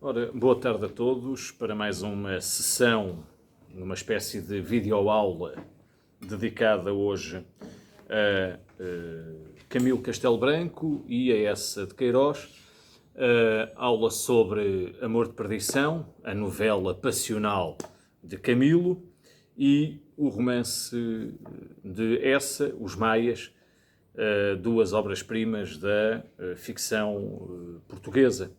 Ora, boa tarde a todos para mais uma sessão, numa espécie de videoaula dedicada hoje a Camilo Castelo Branco e a Eça de Queiroz. Aula sobre Amor de Perdição, a novela passional de Camilo, e o romance de Eça, Os Maias, duas obras-primas da ficção portuguesa.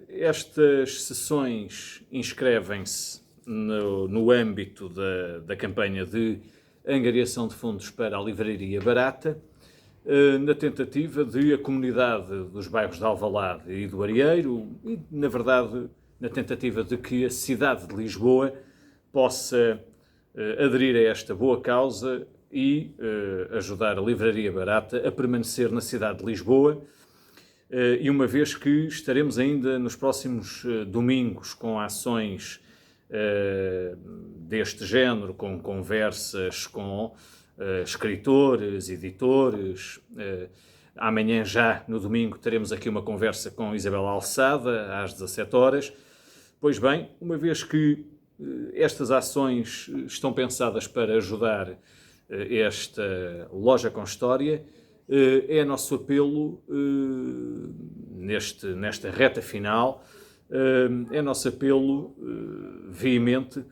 Estas sessões inscrevem-se no âmbito da campanha de angariação de fundos para a Livraria Barata, na tentativa de a comunidade dos bairros de Alvalade e do Arieiro, e, na verdade, na tentativa de que a cidade de Lisboa possa aderir a esta boa causa e ajudar a Livraria Barata a permanecer na cidade de Lisboa. E uma vez que estaremos ainda nos próximos domingos com ações deste género, com conversas com escritores, editores. Amanhã já, no domingo, teremos aqui uma conversa com Isabel Alçada, às 17 horas. Pois bem, uma vez que estas ações estão pensadas para ajudar esta loja com história, é nosso apelo nesta reta final, é nosso apelo veemente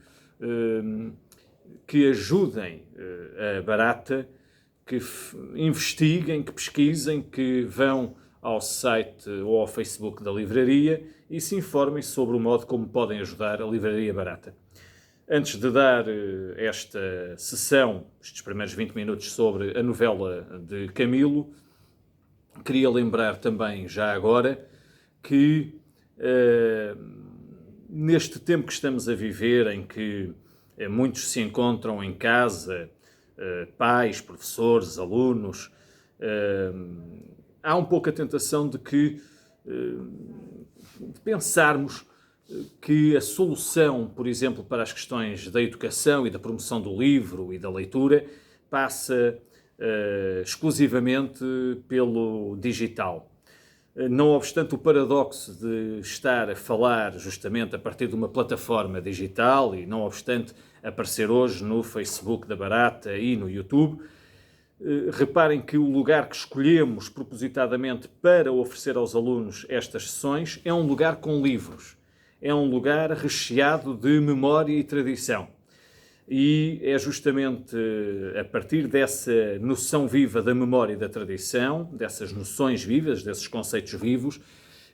que ajudem a Barata, que investiguem, que pesquisem, que vão ao site ou ao Facebook da livraria e se informem sobre o modo como podem ajudar a Livraria Barata. Antes de dar esta sessão, estes primeiros 20 minutos sobre a novela de Camilo, queria lembrar também, já agora, que neste tempo que estamos a viver, em que muitos se encontram em casa, pais, professores, alunos, há um pouco a tentação de pensarmos que a solução, por exemplo, para as questões da educação e da promoção do livro e da leitura passa exclusivamente pelo digital. Não obstante o paradoxo de estar a falar justamente a partir de uma plataforma digital e não obstante aparecer hoje no Facebook da Barata e no YouTube, reparem que o lugar que escolhemos propositadamente para oferecer aos alunos estas sessões é um lugar com livros. É um lugar recheado de memória e tradição. E é justamente a partir dessa noção viva da memória e da tradição, dessas noções vivas, desses conceitos vivos,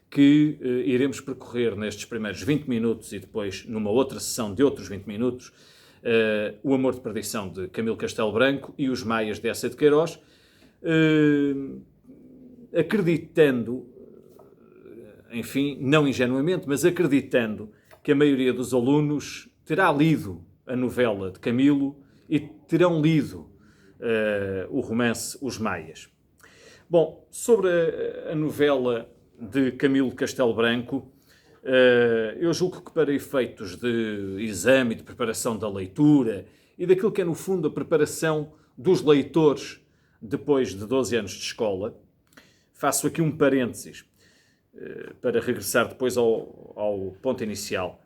que iremos percorrer nestes primeiros 20 minutos e depois numa outra sessão de outros 20 minutos, O Amor de Perdição de Camilo Castelo Branco e Os Maias de Eça de Queiroz, acreditando, enfim, não ingenuamente, mas acreditando que a maioria dos alunos terá lido a novela de Camilo e terão lido o romance Os Maias. Bom, sobre a novela de Camilo Castelo Branco, eu julgo que para efeitos de exame, de preparação da leitura e daquilo que é, no fundo, a preparação dos leitores depois de 12 anos de escola, faço aqui um parênteses para regressar depois ao ponto inicial.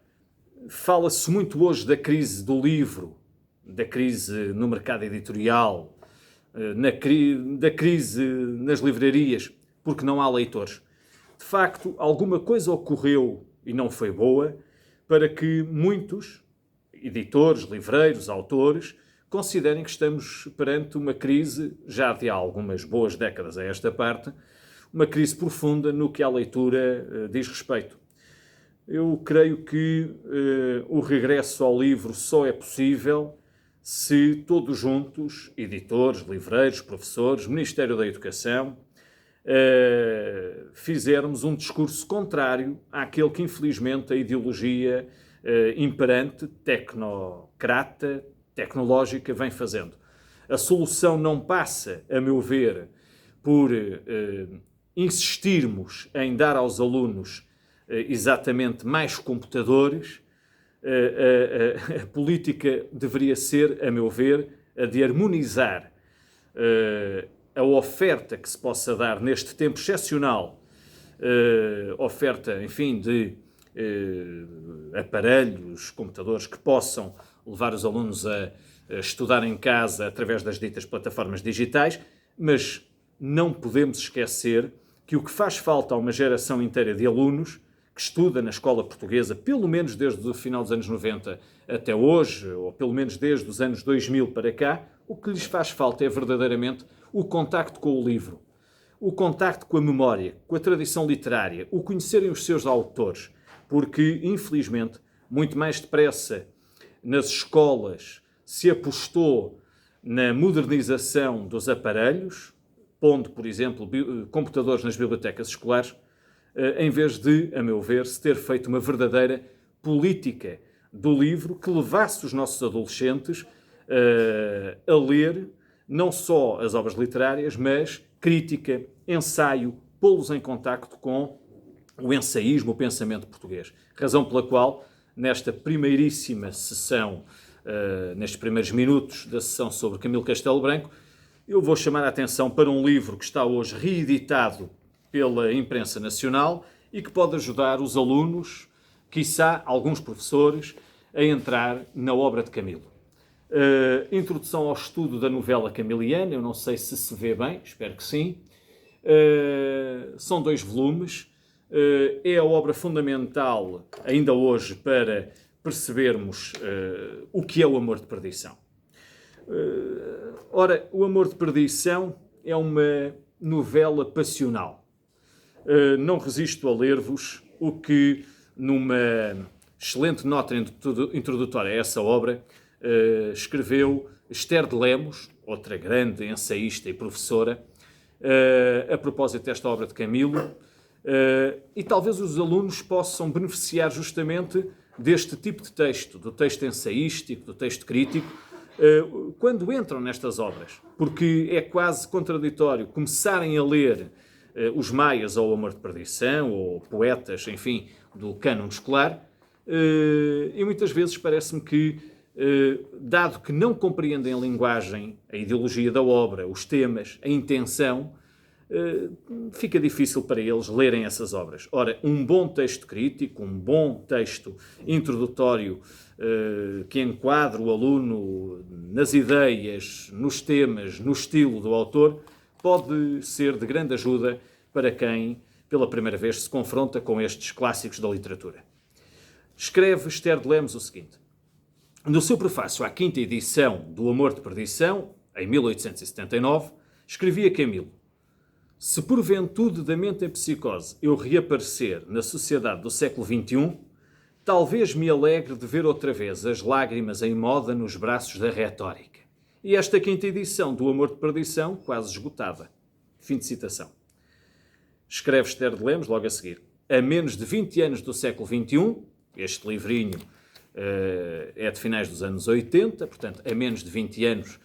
Fala-se muito hoje da crise do livro, da crise no mercado editorial, da crise nas livrarias, porque não há leitores. De facto, alguma coisa ocorreu, e não foi boa, para que muitos editores, livreiros, autores, considerem que estamos perante uma crise, já de há algumas boas décadas a esta parte, uma crise profunda no que à leitura diz respeito. Eu creio que o regresso ao livro só é possível se todos juntos, editores, livreiros, professores, Ministério da Educação, fizermos um discurso contrário àquele que, infelizmente, a ideologia imperante, tecnocrata, tecnológica, vem fazendo. A solução não passa, a meu ver, por insistirmos em dar aos alunos exatamente mais computadores. A política deveria ser, a meu ver, a de harmonizar a oferta que se possa dar neste tempo excepcional oferta, enfim, de aparelhos, computadores que possam levar os alunos a estudar em casa através das ditas plataformas digitais, mas não podemos esquecer que o que faz falta a uma geração inteira de alunos que estuda na escola portuguesa, pelo menos desde o final dos anos 90 até hoje, ou pelo menos desde os anos 2000 para cá, o que lhes faz falta é verdadeiramente o contacto com o livro, o contacto com a memória, com a tradição literária, o conhecerem os seus autores, porque, infelizmente, muito mais depressa nas escolas se apostou na modernização dos aparelhos, pondo, por exemplo, computadores nas bibliotecas escolares, em vez de, a meu ver, se ter feito uma verdadeira política do livro que levasse os nossos adolescentes a ler não só as obras literárias, mas crítica, ensaio, pô-los em contacto com o ensaísmo, o pensamento português. Razão pela qual, nesta primeiríssima sessão, nestes primeiros minutos da sessão sobre Camilo Castelo Branco, eu vou chamar a atenção para um livro que está hoje reeditado pela imprensa nacional e que pode ajudar os alunos, quiçá alguns professores, a entrar na obra de Camilo. Introdução ao estudo da novela camiliana, eu não sei se se vê bem, espero que sim. São 2 volumes. É a obra fundamental, ainda hoje, para percebermos o que é o Amor de Perdição. Ora, o Amor de Perdição é uma novela passional. Não resisto a ler-vos o que, numa excelente nota introdutória a essa obra, escreveu Esther de Lemos, outra grande ensaísta e professora, a propósito desta obra de Camilo, e talvez os alunos possam beneficiar justamente deste tipo de texto, do texto ensaístico, do texto crítico, quando entram nestas obras, porque é quase contraditório começarem a ler os Maias ou o Amor de Perdição, ou poetas, enfim, do cânon escolar, e muitas vezes parece-me que, dado que não compreendem a linguagem, a ideologia da obra, os temas, a intenção, fica difícil para eles lerem essas obras. Ora, um bom texto crítico, um bom texto introdutório que enquadre o aluno nas ideias, nos temas, no estilo do autor, pode ser de grande ajuda para quem, pela primeira vez, se confronta com estes clássicos da literatura. Escreve Esther de Lemos o seguinte: no seu prefácio à 5ª edição do Amor de Perdição, em 1879, escrevia Camilo: se porventura da mente em psicose eu reaparecer na sociedade do século XXI, talvez me alegre de ver outra vez as lágrimas em moda nos braços da retórica. E esta 5ª edição do Amor de Perdição, quase esgotada. Fim de citação. Escreve Esther de Lemos, logo a seguir: a menos de 20 anos do século XXI, este livrinho é de finais dos anos 80, portanto, a menos de 20 anos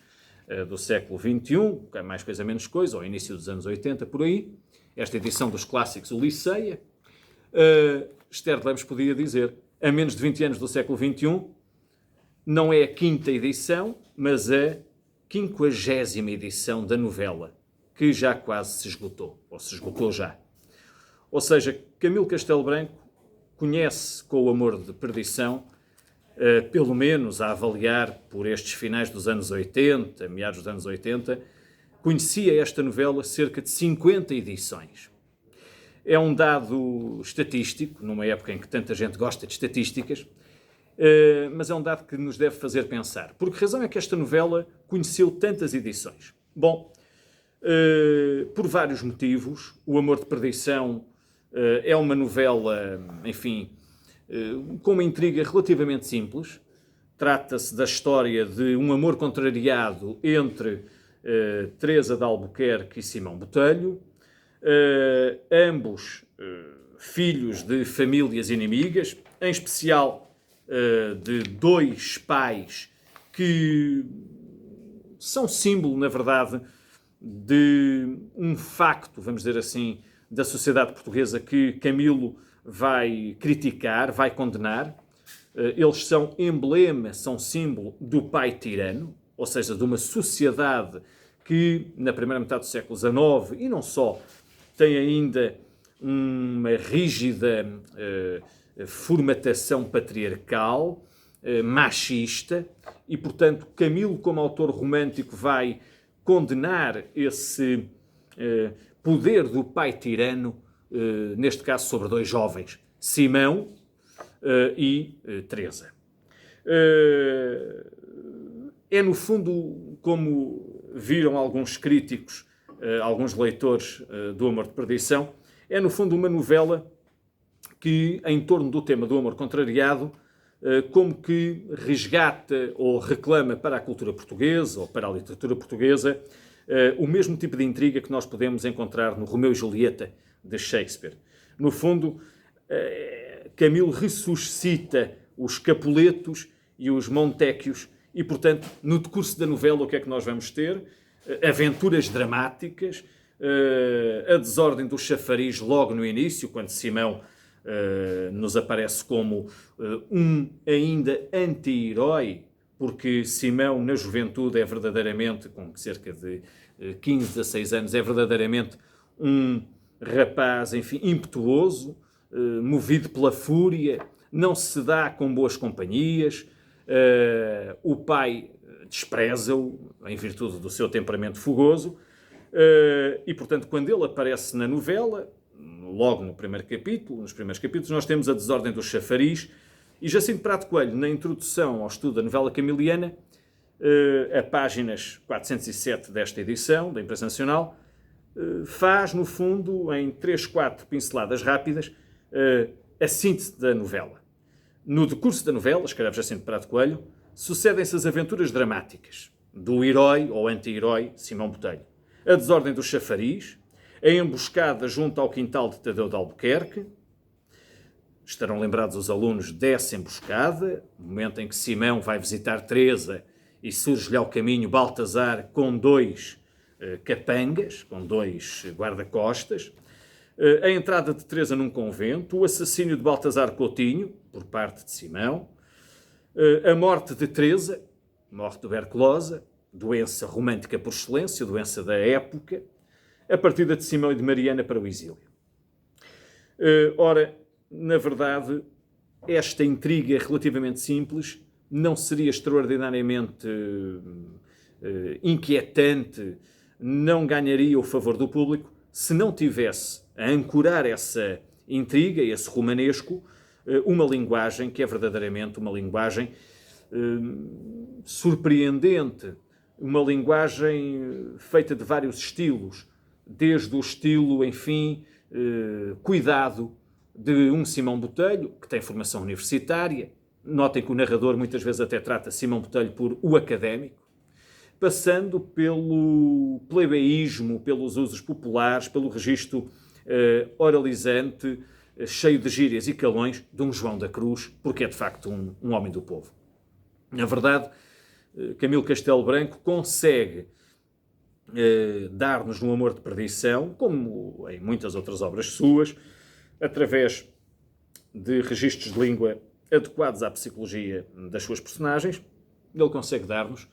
do século XXI, mais coisa menos coisa, ao início dos anos 80, por aí, esta edição dos clássicos Ulisseia, Esther de Lemos podia dizer, a menos de 20 anos do século XXI, não é a 5ª edição, mas a 50ª edição da novela, que já quase se esgotou, ou se esgotou já. Ou seja, Camilo Castelo Branco conhece com o Amor de Perdição, pelo menos a avaliar por estes finais dos anos 80, meados dos anos 80, conhecia esta novela cerca de 50 edições. É um dado estatístico, numa época em que tanta gente gosta de estatísticas, mas é um dado que nos deve fazer pensar. Por que razão é que esta novela conheceu tantas edições? Bom, por vários motivos. O Amor de Perdição é uma novela, enfim, com uma intriga relativamente simples. Trata-se da história de um amor contrariado entre Teresa de Albuquerque e Simão Botelho, ambos filhos de famílias inimigas, em especial de 2 pais que são símbolo, na verdade, de um facto, vamos dizer assim, da sociedade portuguesa que Camilo vai criticar, vai condenar. Eles são emblema, são símbolo do pai tirano, ou seja, de uma sociedade que, na primeira metade do século XIX, e não só, tem ainda uma rígida formatação patriarcal, machista, e, portanto, Camilo, como autor romântico, vai condenar esse poder do pai tirano, neste caso sobre dois jovens, Simão e Teresa. É, no fundo, como viram alguns críticos, alguns leitores do Amor de Perdição, é, no fundo, uma novela que, em torno do tema do amor contrariado, como que resgata ou reclama para a cultura portuguesa ou para a literatura portuguesa o mesmo tipo de intriga que nós podemos encontrar no Romeu e Julieta de Shakespeare. No fundo, Camilo ressuscita os Capuletos e os Montéquios e, portanto, no decurso da novela, o que é que nós vamos ter? Aventuras dramáticas, a desordem do chafariz logo no início, quando Simão nos aparece como um ainda anti-herói, porque Simão, na juventude, é verdadeiramente, com cerca de 15, 16 anos, é verdadeiramente um rapaz, enfim, impetuoso, movido pela fúria, não se dá com boas companhias, o pai despreza-o em virtude do seu temperamento fogoso, e, portanto, quando ele aparece na novela, logo no primeiro capítulo, nos primeiros capítulos, nós temos a desordem do chafariz, e Jacinto Prado Coelho, na introdução ao estudo da novela camiliana, a páginas 407 desta edição, da Imprensa Nacional, faz, no fundo, em 3, 4 pinceladas rápidas, a síntese da novela. No decurso da novela, escreve Jacinto Prado Coelho, sucedem-se as aventuras dramáticas do herói ou anti-herói Simão Botelho, a desordem do chafariz, a emboscada junto ao quintal de Tadeu de Albuquerque. Estarão lembrados os alunos dessa emboscada, no momento em que Simão vai visitar Teresa e surge-lhe ao caminho Baltazar com 2 capangas, com 2 guarda-costas, a entrada de Teresa num convento, o assassínio de Baltazar Coutinho, por parte de Simão, a morte de Teresa, morte tuberculosa, doença romântica por excelência, doença da época, a partida de Simão e de Mariana para o exílio. Ora, na verdade, esta intriga é relativamente simples, não seria extraordinariamente inquietante, não ganharia o favor do público se não tivesse a ancorar essa intriga, esse romanesco, uma linguagem que é verdadeiramente uma linguagem surpreendente, uma linguagem feita de vários estilos, desde o estilo, enfim, cuidado de um Simão Botelho, que tem formação universitária. Notem que o narrador muitas vezes até trata Simão Botelho por o académico, passando pelo plebeísmo, pelos usos populares, pelo registro oralizante, cheio de gírias e calões, de um João da Cruz, porque é de facto um homem do povo. Na verdade, Camilo Castelo Branco consegue dar-nos no Amor de Perdição, como em muitas outras obras suas, através de registros de língua adequados à psicologia das suas personagens, ele consegue dar-nos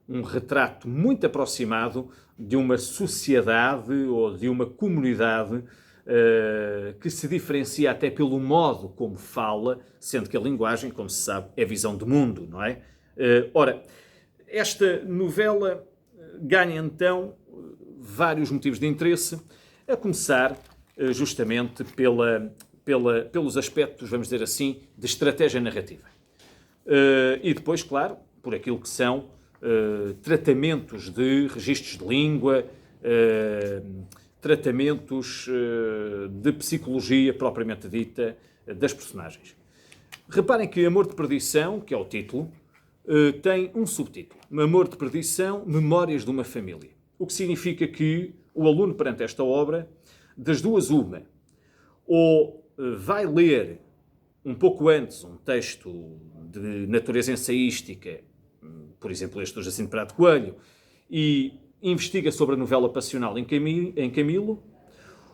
um retrato muito aproximado de uma sociedade ou de uma comunidade que se diferencia até pelo modo como fala, sendo que a linguagem, como se sabe, é visão de mundo, não é? Ora, esta novela ganha então vários motivos de interesse, a começar justamente pelos aspectos, vamos dizer assim, de estratégia narrativa. E depois, claro, por aquilo que são tratamentos de registros de língua, tratamentos de psicologia propriamente dita das personagens. Reparem que Amor de Perdição, que é o título, tem um subtítulo. Amor de Perdição, Memórias de uma Família. O que significa que o aluno, perante esta obra, das duas uma, ou vai ler um pouco antes um texto de natureza ensaística, por exemplo, este do Jacinto Prado Coelho, e investiga sobre a novela passional em Camilo,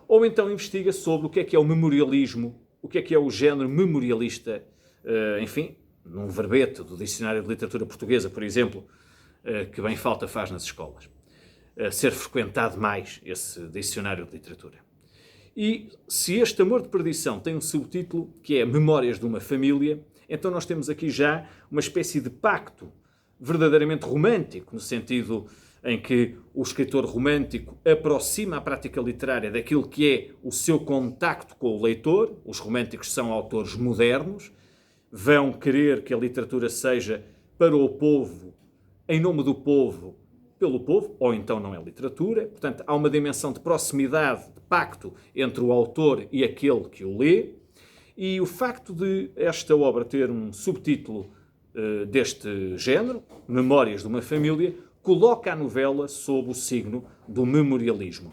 ou então investiga sobre o que é o memorialismo, o que é o género memorialista, enfim, num verbete do Dicionário de Literatura Portuguesa, por exemplo, que bem falta faz nas escolas. Ser frequentado mais esse Dicionário de Literatura. E se este Amor de Perdição tem um subtítulo que é Memórias de uma Família, então nós temos aqui já uma espécie de pacto verdadeiramente romântico, no sentido em que o escritor romântico aproxima a prática literária daquilo que é o seu contacto com o leitor. Os românticos são autores modernos, vão querer que a literatura seja para o povo, em nome do povo, pelo povo, ou então não é literatura. Portanto, há uma dimensão de proximidade, de pacto entre o autor e aquele que o lê. E o facto de esta obra ter um subtítulo deste género, Memórias de uma Família, coloca a novela sob o signo do memorialismo.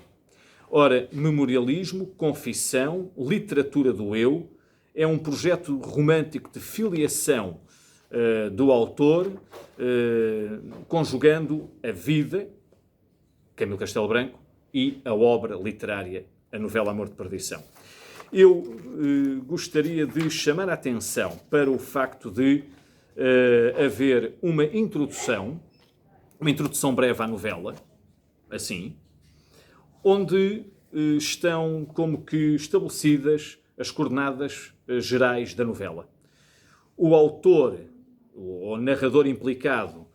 Ora, memorialismo, confissão, literatura do eu, é um projeto romântico de filiação do autor, conjugando a vida, Camilo Castelo Branco, e a obra literária, a novela Amor de Perdição. Eu gostaria de chamar a atenção para o facto de haver uma introdução breve à novela, assim, onde estão como que estabelecidas as coordenadas gerais da novela. O autor, o narrador implicado,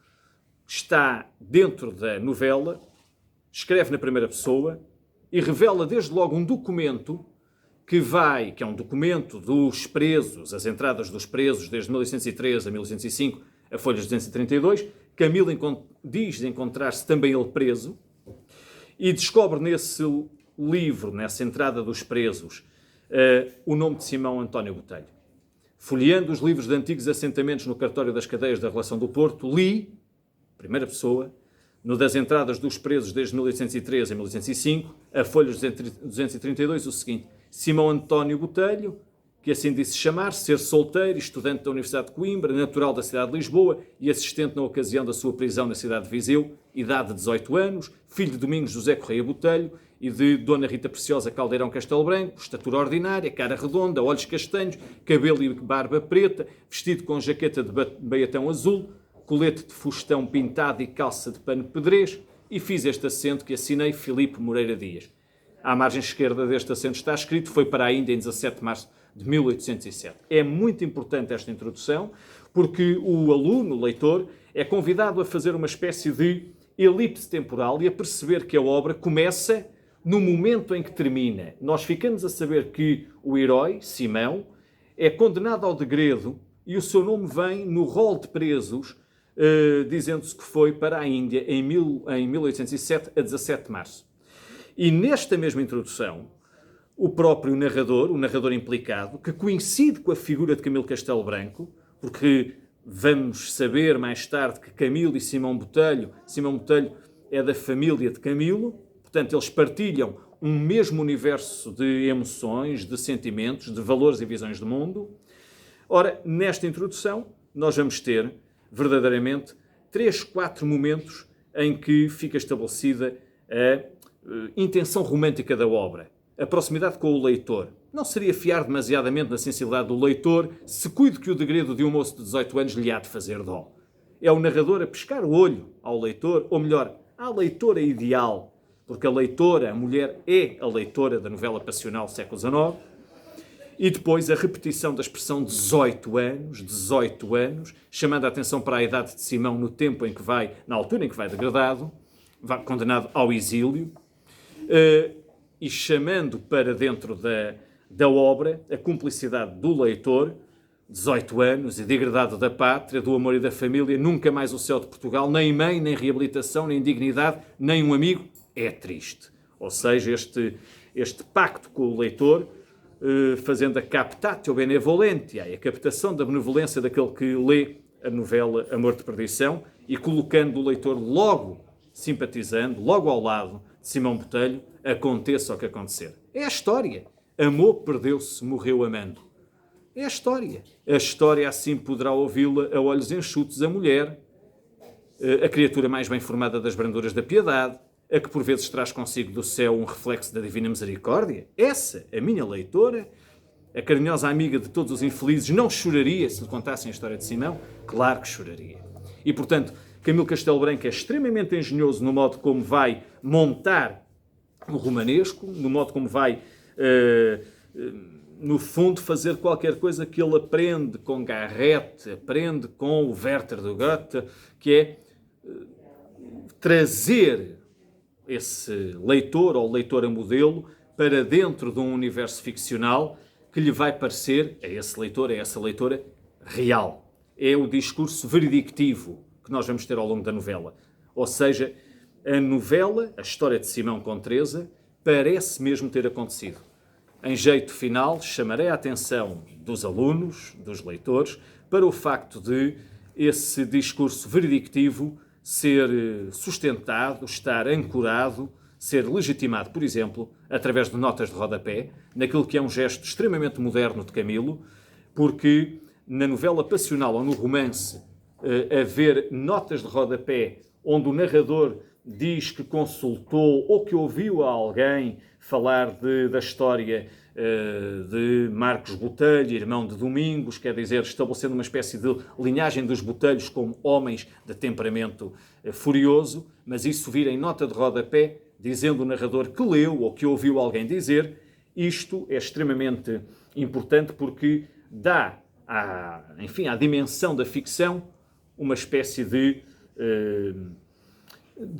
está dentro da novela, escreve na primeira pessoa e revela desde logo um documento que é um documento dos presos, as entradas dos presos desde 1813 a 1805, a folhas 232. Camilo diz encontrar-se também ele preso e descobre nesse livro, nessa entrada dos presos, o nome de Simão António Botelho. Folheando os livros de antigos assentamentos no cartório das cadeias da Relação do Porto, li, primeira pessoa, no das entradas dos presos desde 1813 a 1805, a folhas 232, o seguinte: Simão António Botelho, que assim disse chamar, ser solteiro, estudante da Universidade de Coimbra, natural da cidade de Lisboa e assistente na ocasião da sua prisão na cidade de Viseu, idade de 18 anos, filho de Domingos José Correia Botelho e de Dona Rita Preciosa Caldeirão Castelo Branco, estatura ordinária, cara redonda, olhos castanhos, cabelo e barba preta, vestido com jaqueta de baiatão azul, colete de fustão pintado e calça de pano pedrez, e fiz este assento que assinei Filipe Moreira Dias. À margem esquerda deste assento está escrito: foi para a Índia em 17 de março de 1807. É muito importante esta introdução, porque o aluno, o leitor, é convidado a fazer uma espécie de elipse temporal e a perceber que a obra começa no momento em que termina. Nós ficamos a saber que o herói, Simão, é condenado ao degredo e o seu nome vem no rol de presos, dizendo-se que foi para a Índia em 1807, a 17 de março. E nesta mesma introdução, o próprio narrador, o narrador implicado, que coincide com a figura de Camilo Castelo Branco, porque vamos saber mais tarde que Camilo e Simão Botelho é da família de Camilo, portanto eles partilham um mesmo universo de emoções, de sentimentos, de valores e visões do mundo. Ora, nesta introdução, nós vamos ter verdadeiramente 3, 4 momentos em que fica estabelecida a intenção romântica da obra, a proximidade com o leitor. Não seria fiar demasiadamente na sensibilidade do leitor se cuido que o degredo de um moço de 18 anos lhe há de fazer dó. É o narrador a pescar o olho ao leitor, ou melhor, à leitora ideal, porque a leitora, a mulher, é a leitora da novela passional do século XIX, e depois a repetição da expressão 18 anos, chamando a atenção para a idade de Simão no tempo em que vai, na altura em que vai degradado, vai condenado ao exílio, e chamando para dentro da obra a cumplicidade do leitor, 18 anos e degradado da pátria, do amor e da família, nunca mais o céu de Portugal, nem mãe, nem reabilitação, nem dignidade, nem um amigo, é triste. Ou seja, este pacto com o leitor, fazendo a captatio benevolentia, a captação da benevolência daquele que lê a novela Amor de Perdição e colocando o leitor logo simpatizando, logo ao lado de Simão Botelho, aconteça o que acontecer. É a história. Amou, perdeu-se, morreu amando. É a história. A história assim poderá ouvi-la a olhos enxutos a mulher, a criatura mais bem formada das branduras da piedade, a que por vezes traz consigo do céu um reflexo da divina misericórdia. Essa, a minha leitora, a carinhosa amiga de todos os infelizes, não choraria se lhe contassem a história de Simão? Claro que choraria. E, portanto, Camilo Castelo Branco é extremamente engenhoso no modo como vai montar o romanesco, no modo como vai no fundo, fazer qualquer coisa que ele aprende com Garrett, aprende com o Werther de Goethe, que é trazer esse leitor ou leitora modelo para dentro de um universo ficcional que lhe vai parecer, a esse leitor, a essa leitora, real. É o discurso veridictivo que nós vamos ter ao longo da novela. Ou seja, a novela, a história de Simão com Teresa, parece mesmo ter acontecido. Em jeito final, chamarei a atenção dos alunos, dos leitores, para o facto de esse discurso veridictivo ser sustentado, estar ancorado, ser legitimado, por exemplo, através de notas de rodapé, naquilo que é um gesto extremamente moderno de Camilo, porque na novela passional ou no romance haver notas de rodapé onde o narrador diz que consultou ou que ouviu a alguém falar da história de Marcos Botelho, irmão de Domingos, quer dizer, estabelecendo uma espécie de linhagem dos Botelhos como homens de temperamento furioso, mas isso vira em nota de rodapé, dizendo o narrador que leu ou que ouviu alguém dizer. Isto é extremamente importante porque dá à dimensão da ficção uma espécie de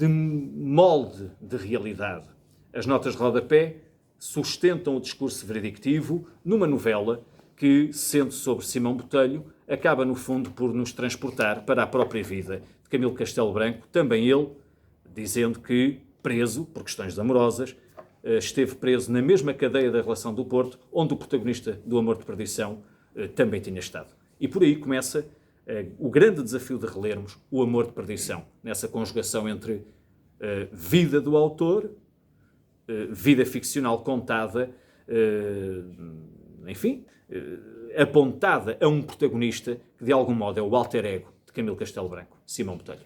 molde de realidade. As notas de rodapé sustentam o discurso veridictivo numa novela que, sendo sobre Simão Botelho, acaba, no fundo, por nos transportar para a própria vida de Camilo Castelo Branco, também ele, dizendo que, preso por questões amorosas, esteve preso na mesma cadeia da relação do Porto, onde o protagonista do Amor de Perdição também tinha estado. E por aí começa o grande desafio de relermos o Amor de Perdição, nessa conjugação entre vida do autor, vida ficcional contada, apontada a um protagonista que de algum modo é o alter ego de Camilo Castelo Branco, Simão Botelho.